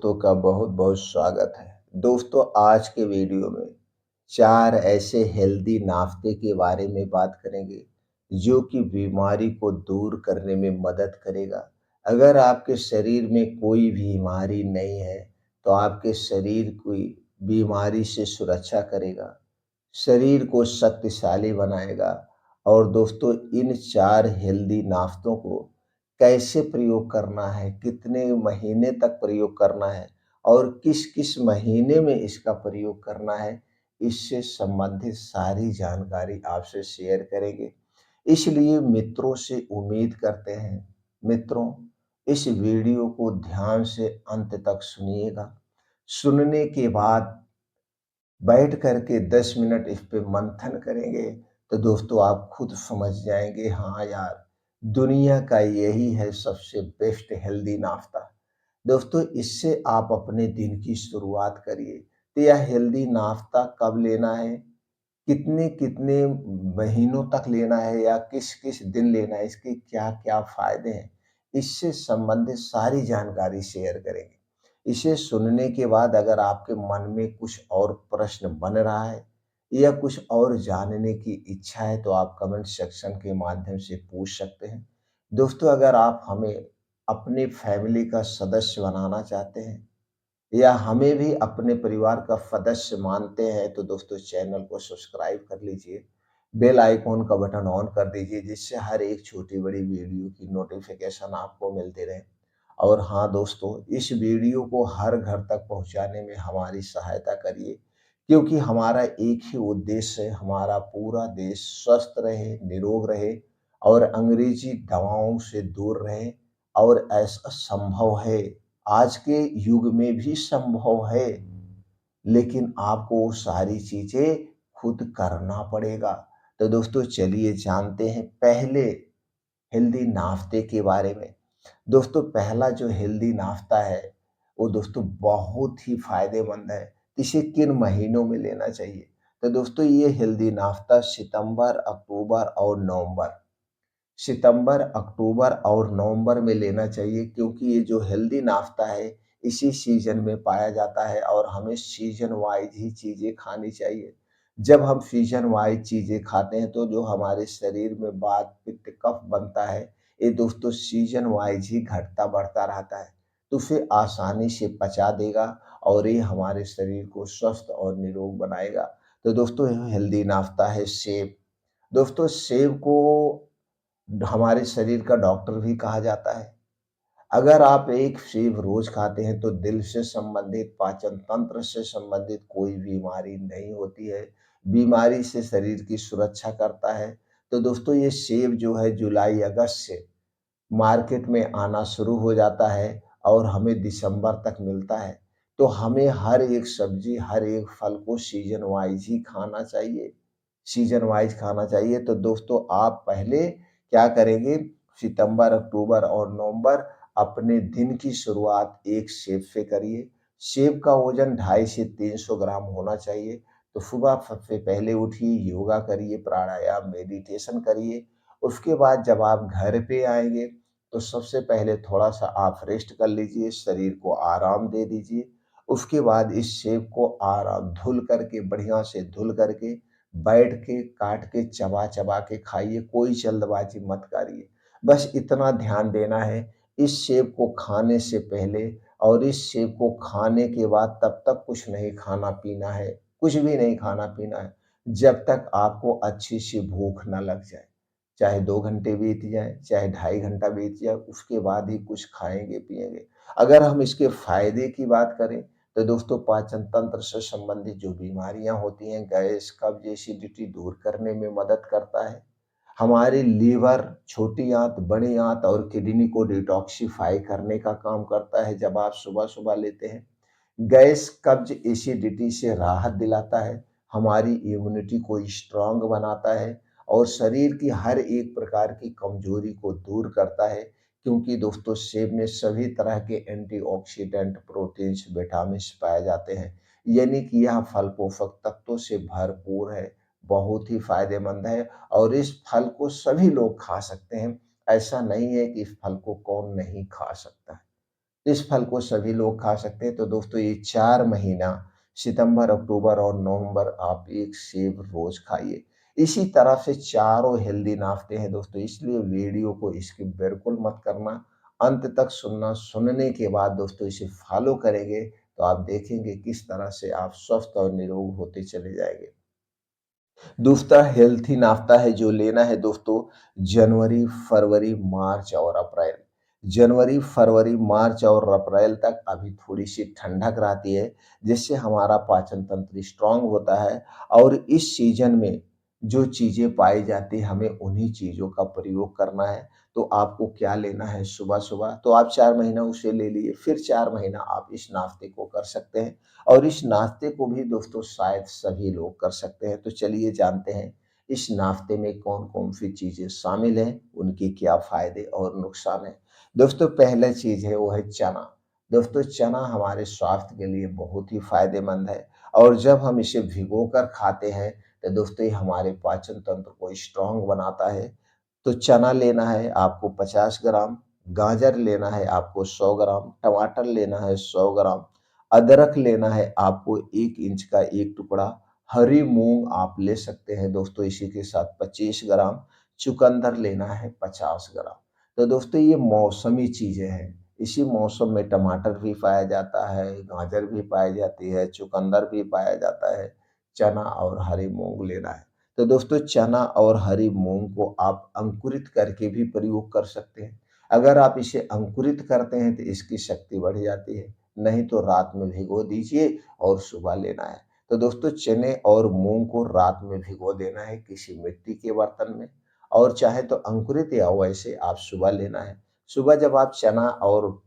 दोस्तों का बहुत बहुत स्वागत है। दोस्तों, आज के वीडियो में 4 ऐसे हेल्दी नाश्ते के बारे में बात करेंगे जो कि बीमारी को दूर करने में मदद करेगा। अगर आपके शरीर में कोई बीमारी नहीं है तो आपके शरीर की बीमारी से सुरक्षा करेगा, शरीर को शक्तिशाली बनाएगा। और दोस्तों, इन 4 हेल्दी नाश्तों को कैसे प्रयोग करना है, कितने महीने तक प्रयोग करना है और किस-किस महीने में इसका प्रयोग करना है, इससे संबंधित सारी जानकारी आपसे शेयर करेंगे। इसलिए मित्रों से उम्मीद करते हैं, मित्रों, इस वीडियो को ध्यान से अंत तक सुनिएगा। सुनने के बाद बैठ कर के 10 मिनट इस पे मंथन करेंगे तो दोस्तों आप खुद समझ जाएँगे, हाँ यार, दुनिया का यही है सबसे बेस्ट हेल्दी नाश्ता। दोस्तों, इससे आप अपने दिन की शुरुआत करिए। तो यह हेल्दी नाश्ता कब लेना है, कितने-कितने महीनों तक लेना है या किस-किस दिन लेना है, इसके क्या-क्या फ़ायदे हैं, इससे संबंधित सारी जानकारी शेयर करेंगे। इसे सुनने के बाद अगर आपके मन में कुछ और प्रश्न बन रहा है या कुछ और जानने की इच्छा है तो आप कमेंट सेक्शन के माध्यम से पूछ सकते हैं। दोस्तों, अगर आप हमें अपनी फैमिली का सदस्य बनाना चाहते हैं या हमें भी अपने परिवार का सदस्य मानते हैं तो दोस्तों चैनल को सब्सक्राइब कर लीजिए, बेल आइकॉन का बटन ऑन कर दीजिए जिससे हर एक छोटी-बड़ी वीडियो की नोटिफ़िकेशन आपको मिलती रहे। और हाँ दोस्तों, इस वीडियो को हर घर तक पहुँचाने में हमारी सहायता करिए क्योंकि हमारा एक ही उद्देश्य है, हमारा पूरा देश स्वस्थ रहे, निरोग रहे और अंग्रेजी दवाओं से दूर रहे। और ऐसा संभव है, आज के युग में भी संभव है, लेकिन आपको वो सारी चीज़ें खुद करना पड़ेगा। तो दोस्तों चलिए जानते हैं पहले हेल्दी नाश्ते के बारे में। दोस्तों, पहला जो हेल्दी नाश्ता है, वो दोस्तों बहुत ही फ़ायदेमंद है। इसे किन महीनों में लेना चाहिए? तो दोस्तों, ये हेल्दी नाश्ता सितंबर, अक्टूबर और नवंबर में लेना चाहिए क्योंकि ये जो हेल्दी नाश्ता है, इसी सीज़न में पाया जाता है और हमें सीज़न वाइज़ ही चीज़ें खानी चाहिए। जब हम सीज़न वाइज़ चीज़ें खाते हैं तो जो हमारे शरीर में वात, पित्त, कफ बनता है, ये दोस्तों सीज़न वाइज़ ही घटता-बढ़ता रहता है। तो उसे आसानी से पचा देगा और ये हमारे शरीर को स्वस्थ और निरोग बनाएगा। तो दोस्तों, हेल्दी नाश्ता है सेब। दोस्तों, सेब को हमारे शरीर का डॉक्टर भी कहा जाता है। अगर आप एक सेब रोज खाते हैं तो दिल से संबंधित, पाचन तंत्र से संबंधित कोई बीमारी नहीं होती है, बीमारी से शरीर की सुरक्षा करता है। तो दोस्तों, ये सेब जो है जुलाई अगस्त से मार्केट में आना शुरू हो जाता है और हमें दिसंबर तक मिलता है। तो हमें हर एक सब्ज़ी, हर एक फल को सीज़न वाइज़ ही खाना चाहिए, सीज़न वाइज़ खाना चाहिए। तो दोस्तों, आप पहले क्या करेंगे, सितंबर, अक्टूबर और नवंबर अपने दिन की शुरुआत एक सेब से करिए। सेब का वज़न 250 से 300 ग्राम होना चाहिए। तो सुबह सबसे पहले उठिए, योगा करिए, प्राणायाम, मेडिटेशन करिए। उसके बाद जब आप घर पे आएँगे तो सबसे पहले थोड़ा-सा आप रेस्ट कर लीजिए, शरीर को आराम दे दीजिए। उसके बाद इस सेब को धुल करके, बढ़िया से धुल करके, बैठ के, काट के, चबा-चबा के खाइए, कोई जल्दबाज़ी मत करिए। बस इतना ध्यान देना है, इस सेब को खाने से पहले और इस सेब को खाने के बाद तब तक कुछ नहीं खाना-पीना है, कुछ भी नहीं खाना-पीना है, जब तक आपको अच्छी-सी भूख ना लग जाए। चाहे 2 घंटे बीत जाएँ, चाहे ढाई घंटा बीत जाए, उसके बाद ही कुछ खाएँगे-पिएँगे। अगर हम इसके फ़ायदे की बात करें, तो दोस्तों पाचन तंत्र से संबंधित जो बीमारियाँ होती हैं, गैस, कब्ज़, एसिडिटी दूर करने में मदद करता है। हमारे लीवर, छोटी आँत, बड़ी आँत और किडनी को डिटॉक्सिफ़ाई करने का काम करता है जब आप सुबह-सुबह लेते हैं। गैस, कब्ज़, एसिडिटी से राहत दिलाता है, हमारी इम्यूनिटी को स्ट्रॉन्ग बनाता है और शरीर की हर एक प्रकार की कमज़ोरी को दूर करता है क्योंकि दोस्तों सेब में सभी तरह के एंटीऑक्सीडेंट, प्रोटीन्स, विटामिन्स पाए जाते हैं। यानी कि यह फल पोषक तत्वों से भरपूर है, बहुत ही फ़ायदेमंद है और इस फल को सभी लोग खा सकते हैं। ऐसा नहीं है कि इस फल को कौन नहीं खा सकता है। इस फल को सभी लोग खा सकते हैं। तो दोस्तों ये 4 महीना सितंबर, अक्टूबर और नवंबर आप 1 सेब रोज़ खाइए। इसी तरह से चारों हेल्दी नाश्ते हैं दोस्तों, इसलिए वीडियो को स्किप बिल्कुल मत करना। अंत तक सुनना, सुनने के बाद दोस्तों इसे फॉलो करेंगे तो आप देखेंगे किस तरह से आप स्वस्थ और निरोग होते चले जाएँगे। दूसरा हेल्थी नाश्ता है जो लेना है दोस्तों, जनवरी, फरवरी, मार्च और अप्रैल। जनवरी, फरवरी, मार्च और अप्रैल तक अभी थोड़ी-सी ठंडक रहती है, जिससे हमारा पाचन तंत्र स्ट्रॉन्ग होता है और इस सीज़न में जो चीज़ें पाई जाती हैं, हमें उन्हीं चीज़ों का प्रयोग करना है। तो आपको क्या लेना है सुबह-सुबह, तो आप 4 महीना उसे ले लिए, फिर 4 महीना आप इस नाश्ते को कर सकते हैं। और इस नाश्ते को भी दोस्तों शायद सभी लोग कर सकते हैं। तो चलिए जानते हैं इस नाश्ते में कौन-कौन सी चीज़ें शामिल हैं, उनके क्या फ़ायदे और नुकसान हैं। दोस्तों पहला चीज़ है वो है चना। दोस्तों चना हमारे स्वास्थ्य के लिए बहुत ही फ़ायदेमंद है और जब हम इसे भिगोकर खाते हैं तो दोस्तों ये हमारे पाचन तंत्र को स्ट्रॉन्ग बनाता है। तो चना लेना है आपको 50 ग्राम, गाजर लेना है आपको 100 ग्राम, टमाटर लेना है 100 ग्राम, अदरक लेना है आपको 1 इंच का 1 टुकड़ा, हरी मूँग आप ले सकते हैं दोस्तों इसी के साथ 25 ग्राम, चुकंदर लेना है 50 ग्राम। तो दोस्तों ये मौसमी चीज़ें हैं, इसी मौसम में टमाटर भी पाया जाता है, गाजर भी पाई जाती है, चुकंदर भी पाया जाता है, चना और हरी मूँग लेना है। तो दोस्तों चना और हरी मूँग को आप अंकुरित करके भी प्रयोग कर सकते हैं। अगर आप इसे अंकुरित करते हैं तो इसकी शक्ति बढ़ जाती है। नहीं तो रात में भिगो दीजिए और सुबह लेना है। तो दोस्तों चने और मूँग को रात में भिगो देना है किसी मिट्टी के बर्तन में और चाहे तो अंकुरित या वैसे आप सुबह लेना है। सुबह जब आप चना और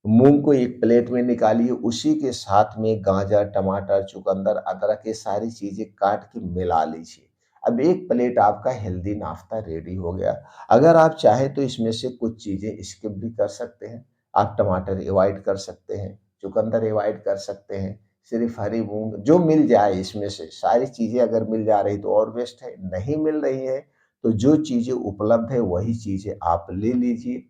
मूँग को एक प्लेट में निकालिए, उसी के साथ में गाजर, टमाटर, चुकंदर, अदरक ये सारी चीज़ें काट के मिला लीजिए। अब एक प्लेट आपका हेल्दी नाश्ता रेडी हो गया। अगर आप चाहें तो इसमें से कुछ चीज़ें स्किप भी कर सकते हैं। आप टमाटर अवॉइड कर सकते हैं, चुकंदर अवॉइड कर सकते हैं, सिर्फ़ हरी मूँग जो मिल जाए इसमें से सारी चीज़ें अगर मिल जा रही तो और बेस्ट है, नहीं मिल रही है तो जो चीज़ें उपलब्ध है वही चीज़ें आप ले लीजिए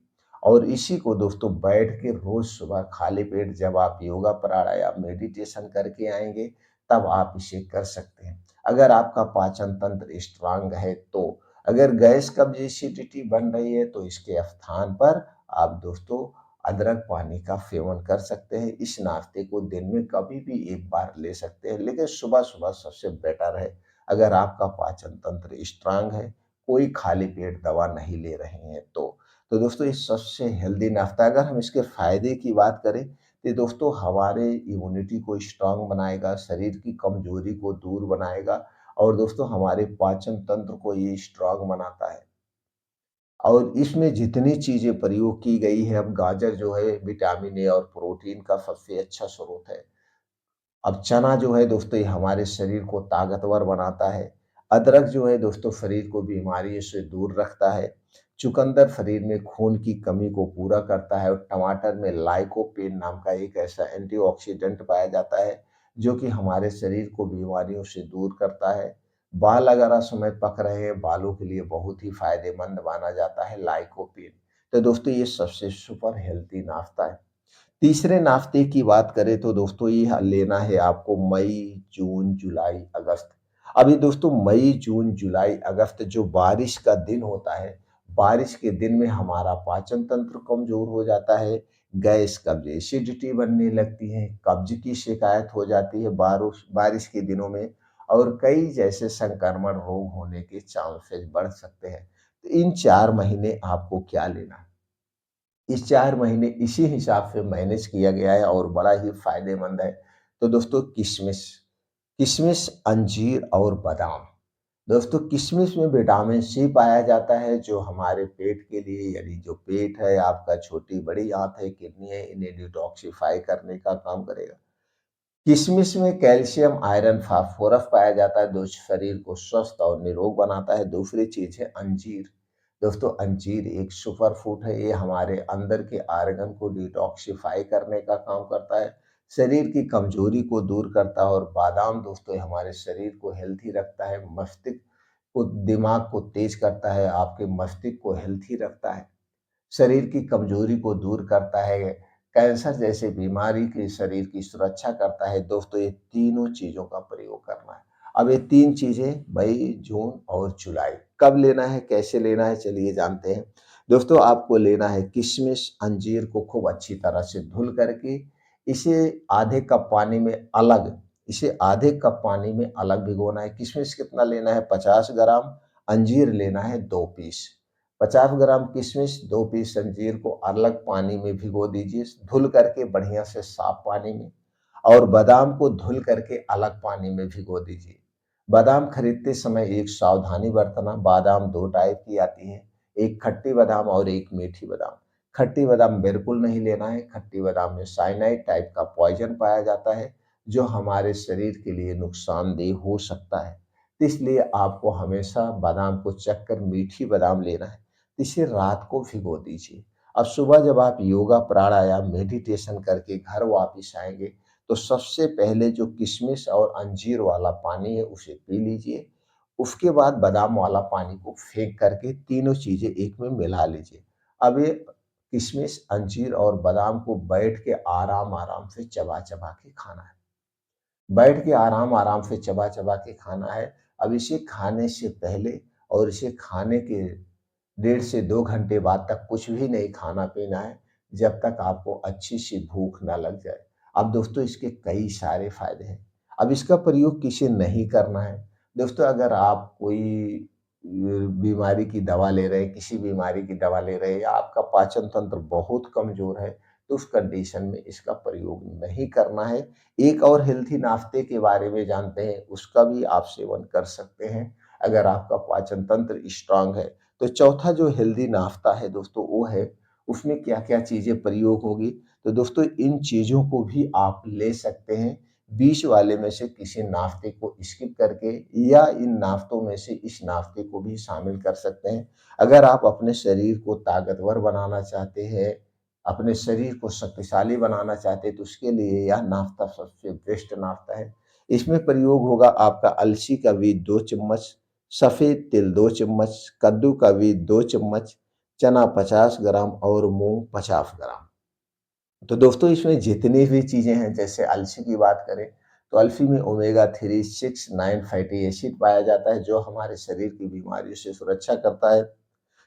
और इसी को दोस्तों बैठ के रोज सुबह खाली पेट जब आप योगा प्राणायाम मेडिटेशन करके आएंगे तब आप इसे कर सकते हैं। अगर आपका पाचन तंत्र स्ट्रांग है तो अगर गैस कब्ज एसिडिटी बन रही है तो इसके स्थान पर आप दोस्तों अदरक पानी का सेवन कर सकते हैं। इस नाश्ते को दिन में कभी भी एक बार ले सकते हैं लेकिन सुबह सुबह सबसे बेटर है। अगर आपका पाचन तंत्र स्ट्रांग है, कोई खाली पेट दवा नहीं ले रहे हैं तो दोस्तों ये सबसे हेल्दी नाश्ता है। अगर हम इसके फ़ायदे की बात करें, तो दोस्तों हमारे इम्यूनिटी को स्ट्रॉन्ग बनाएगा, शरीर की कमज़ोरी को दूर बनाएगा और दोस्तों हमारे पाचन तंत्र को ये स्ट्रॉन्ग बनाता है। और इसमें जितनी चीज़ें प्रयोग की गई है, अब गाजर जो है विटामिन ए और प्रोटीन का सबसे अच्छा स्रोत है। अब चना जो है दोस्तों ये हमारे शरीर को ताकतवर बनाता है। अदरक जो है दोस्तों शरीर को बीमारियों से दूर रखता है। चुकंदर शरीर में खून की कमी को पूरा करता है और टमाटर में लाइकोपेन नाम का एक ऐसा एंटीऑक्सीडेंट पाया जाता है, जो कि हमारे शरीर को बीमारियों से दूर करता है। बाल अगर असमय पक रहे हैं, बालों के लिए बहुत ही फ़ायदेमंद माना जाता है लाइकोपेन। तो दोस्तों ये सबसे सुपर हेल्दी नाश्ता है। तीसरे नाश्ते की बात करें तो दोस्तों ये लेना है आपको मई, जून, जुलाई, अगस्त। अभी दोस्तों मई, जून, जुलाई, अगस्त जो बारिश का दिन होता है, बारिश के दिन में हमारा पाचन तंत्र कमज़ोर हो जाता है, गैस, कब्ज़, एसिडिटी बनने लगती है, कब्ज़ की शिकायत हो जाती है बारुश बारिश के दिनों में और कई जैसे संक्रमण रोग होने के चांसेस बढ़ सकते हैं। तो इन 4 महीने आपको क्या लेना है? इस 4 महीने इसी हिसाब से मैनेज किया गया है और बड़ा ही फ़ायदेमंद है। तो दोस्तों किशमिश, किशमिश, अंजीर और बादाम। दोस्तों किशमिश में विटामिन सी पाया जाता है जो हमारे पेट के लिए यानी जो पेट है आपका, छोटी-बड़ी आँत है, किडनी है, इन्हें डिटॉक्सिफ़ाई करने का काम करेगा। किशमिश में कैल्शियम, आयरन, फास्फोरस पाया जाता है जो शरीर को स्वस्थ और निरोग बनाता है। दूसरी चीज़ है अंजीर। दोस्तों अंजीर एक सुपर फूड है, ये हमारे अंदर के आर्गन को डिटॉक्सिफाई करने का काम करता है, शरीर की कमजोरी को दूर करता है और बादाम दोस्तों ये हमारे शरीर को हेल्थी रखता है, मस्तिष्क को, दिमाग को तेज करता है, आपके मस्तिष्क को हेल्थी रखता है, शरीर की कमजोरी को दूर करता है, कैंसर जैसे बीमारी के शरीर की सुरक्षा करता है। दोस्तों ये तीनों चीज़ों का प्रयोग करना है। अब ये 3 चीज़ें मई, जून और जुलाई कब लेना है, कैसे लेना है चलिए जानते हैं। दोस्तों आपको लेना है किशमिश, अंजीर को खूब अच्छी तरह से धुल करके इसे आधे कप पानी में अलग इसे आधे कप पानी में अलग भिगोना है। किशमिश कितना लेना है 50 ग्राम, अंजीर लेना है 2 पीस। 50 ग्राम किशमिश, 2 पीस अंजीर को अलग पानी में भिगो दीजिए, धुल करके बढ़िया से साफ पानी में। और बादाम को धुल करके अलग पानी में भिगो दीजिए। बादाम खरीदते समय एक सावधानी बरतना, बादाम 2 टाइप की आती है, एक खट्टी बादाम और एक मीठी बादाम। खट्टी बादाम बिल्कुल नहीं लेना है, खट्टी बादाम में साइनाइड टाइप का पॉइज़न पाया जाता है, जो हमारे शरीर के लिए नुकसानदेह हो सकता है। तो इसलिए आपको हमेशा बादाम को चख कर मीठी बादाम लेना है। इसे रात को भिगो दीजिए। अब सुबह जब आप योगा, प्राणायाम, मेडिटेशन करके घर वापिस आएँगे, तो सबसे पहले जो किशमिश और अंजीर वाला पानी है उसे पी लीजिए। उसके बाद बादाम वाला पानी को फेंक करके तीनों चीज़ें एक में मिला लीजिए। अब ये किशमिश, अंजीर और बादाम को बैठ के आराम-आराम से चबा-चबा के खाना है। बैठ के आराम-आराम से चबा-चबा के खाना है। अब इसे खाने से पहले और इसे खाने के 1.5 से 2 घंटे बाद तक कुछ भी नहीं खाना-पीना है, जब तक आपको अच्छी-सी भूख ना लग जाए। अब दोस्तों इसके कई सारे फ़ायदे हैं। अब इसका प्रयोग किसे नहीं करना है? दोस्तों अगर आप कोई बीमारी की दवा ले रहे हैं, किसी बीमारी की दवा ले रहे हैं या आपका पाचन तंत्र बहुत कमज़ोर है, तो उस कंडीशन में इसका प्रयोग नहीं करना है। एक और हेल्थी नाश्ते के बारे में जानते हैं, उसका भी आप सेवन कर सकते हैं, अगर आपका पाचन तंत्र स्ट्रॉन्ग है। तो चौथा जो हेल्दी नाश्ता है दोस्तों वो है, उसमें क्या-क्या चीज़ें प्रयोग होगी? तो दोस्तों इन चीज़ों को भी आप ले सकते हैं, बीच वाले में से किसी नाश्ते को स्किप करके या इन नाश्तों में से इस नाश्ते को भी शामिल कर सकते हैं। अगर आप अपने शरीर को ताकतवर बनाना चाहते हैं, अपने शरीर को शक्तिशाली बनाना चाहते हैं, तो उसके लिए यह नाश्ता सबसे बेस्ट नाश्ता है। इसमें प्रयोग होगा आपका अलसी का बीज 2 चम्मच, सफ़ेद तिल 2 चम्मच, कद्दू का बीज 2 चम्मच, चना 50 ग्राम और मूँग 50 ग्राम। तो दोस्तों इसमें जितनी भी चीज़ें हैं जैसे अलसी की बात करें, तो अलसी में ओमेगा 3, 6, 9 फैटी एसिड पाया जाता है जो हमारे शरीर की बीमारियों से सुरक्षा करता है।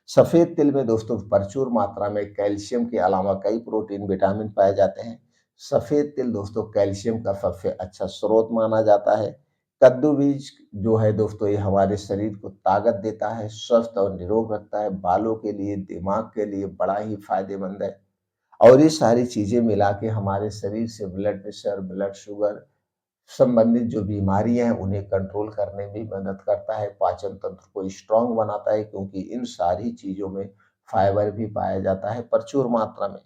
सफ़ेद तिल में दोस्तों प्रचुर मात्रा में कैल्शियम के अलावा कई प्रोटीन, विटामिन पाए जाते हैं। सफ़ेद तिल दोस्तों कैल्शियम का सबसे अच्छा स्रोत माना जाता है। कद्दू बीज जो है दोस्तों ये हमारे शरीर को ताकत देता है, स्वस्थ और निरोग रखता है, बालों के लिए, दिमाग के लिए बड़ा ही फ़ायदेमंद है। और ये सारी चीज़ें मिला के हमारे शरीर से ब्लड प्रेशर, ब्लड शुगर संबंधित जो बीमारियाँ हैं उन्हें कंट्रोल करने में मदद करता है, पाचन तंत्र को स्ट्रॉन्ग बनाता है क्योंकि इन सारी चीज़ों में फाइबर भी पाया जाता है प्रचुर मात्रा में।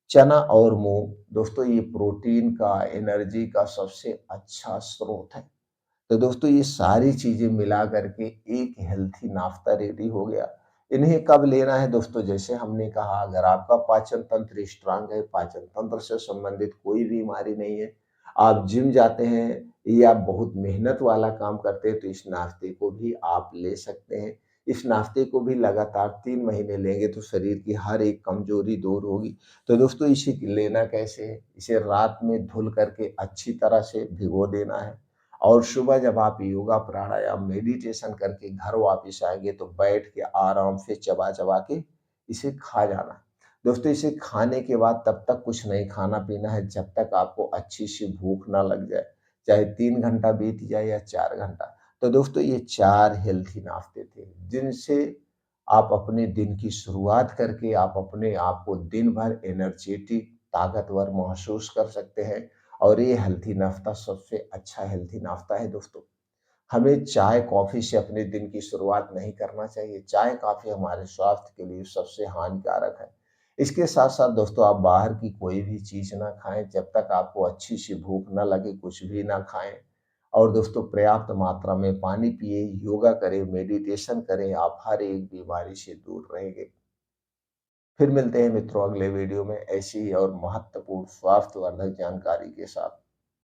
चना और मूँग दोस्तों ये प्रोटीन का, एनर्जी का सबसे अच्छा स्रोत है। तो दोस्तों ये सारी चीज़ें मिला करके एक हेल्थी नाश्ता रेडी हो गया। इन्हें कब लेना है दोस्तों? जैसे हमने कहा अगर आपका पाचन तंत्र स्ट्रॉन्ग है, पाचन तंत्र से संबंधित कोई बीमारी नहीं है, आप जिम जाते हैं या बहुत मेहनत वाला काम करते हैं तो इस नाश्ते को भी आप ले सकते हैं। इस नाश्ते को भी लगातार 3 महीने लेंगे तो शरीर की हर एक कमज़ोरी दूर होगी। तो दोस्तों इसे लेना कैसे है? इसे रात में धुल करके अच्छी तरह से भिगो देना है। और सुबह जब आप योगा, प्राणायाम, मेडिटेशन करके घर वापस आएँगे तो बैठ के आराम से चबा-चबा के इसे खा जाना है। दोस्तों इसे खाने के बाद तब तक कुछ नहीं खाना-पीना है जब तक आपको अच्छी-सी भूख ना लग जाए, चाहे 3 घंटा बीत जाए या 4 घंटा। तो दोस्तों ये 4 हेल्थी नाश्ते थे जिनसे आप अपने दिन की शुरुआत करके आप अपने आप को दिन भर एनर्जेटिक, ताकतवर महसूस कर सकते हैं। और ये हेल्थी नाश्ता सबसे अच्छा हेल्थी नाश्ता है दोस्तों। हमें चाय, कॉफ़ी से अपने दिन की शुरुआत नहीं करना चाहिए। चाय, कॉफ़ी हमारे स्वास्थ्य के लिए सबसे हानिकारक है। इसके साथ-साथ दोस्तों आप बाहर की कोई भी चीज़ ना खाएँ जब तक आपको अच्छी-सी भूख ना लगे, कुछ भी ना खाएँ। और दोस्तों पर्याप्त मात्रा में पानी पिएँ, योगा करें, मेडिटेशन करें, आप हर एक बीमारी से दूर रहेंगे। फिर मिलते हैं मित्रों अगले वीडियो में ऐसी ही और महत्वपूर्ण स्वास्थ्यवर्धक जानकारी के साथ।